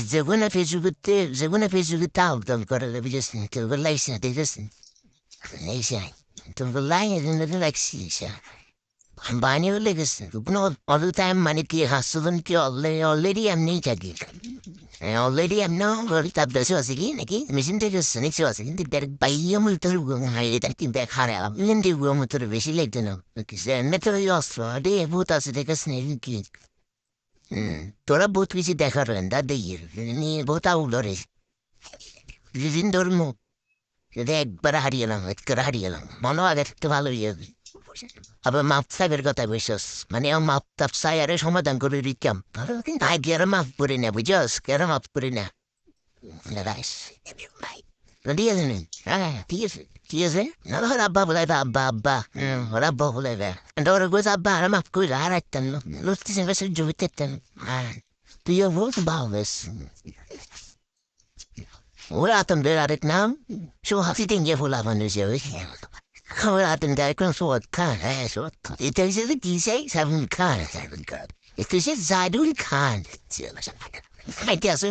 Zeguna Fezugut aldım karılabilirsin. Tövbelayısın değilsin. Neyse. Tövbelayın relaxiyse. Bani öyle gitsin. Bunu all the time maniki hasılın ki already am ne çaki. Already am no böyle tabda sözü ne ki. Bizim de gitsin. Hiç sözü. Hindi der bayım ultur. Hayır der ki bek harayalım. Hindi bu mutur veşileydin. Sen ne tür yoslu. De bu tası de gitsin. Toরা বহুত কিছু দেখার রেন্দা দিয়ে বহুত আউলরে যেদিন ধর্ম যদি একবার হারিয়েলাম একবার হারিয়েলাম মনে আগে থাকতে ভালো ইয়ে আবার মাপ সাহেবের কথা বিশ্বাস মানে মাপ তাপ সাই আরে সমাধান করে দিতাম আই গেরা মাফ করে না বুঝস গেরা মাফ করে না রাইস দিয়ে দিন হ্যাঁ ঠিক আছে না ধর আব্বা বলে আব্বা ওর আব্বা বলে ওর গোজ আব্বা আর মাফ করে আর একটান লুচতে সে জমিতে তুইও বহুত ভাবেস ওরা আতম দের আরেক নাম সো হাসি তিনজে ফুলা মানুষ ওরা আতম দের কোন সোয়াদ খান হ্যাঁ সোয়াদ খান এটা হচ্ছে কি সেই সাবুন খান এটা হচ্ছে জাদুল খান আইতে আছে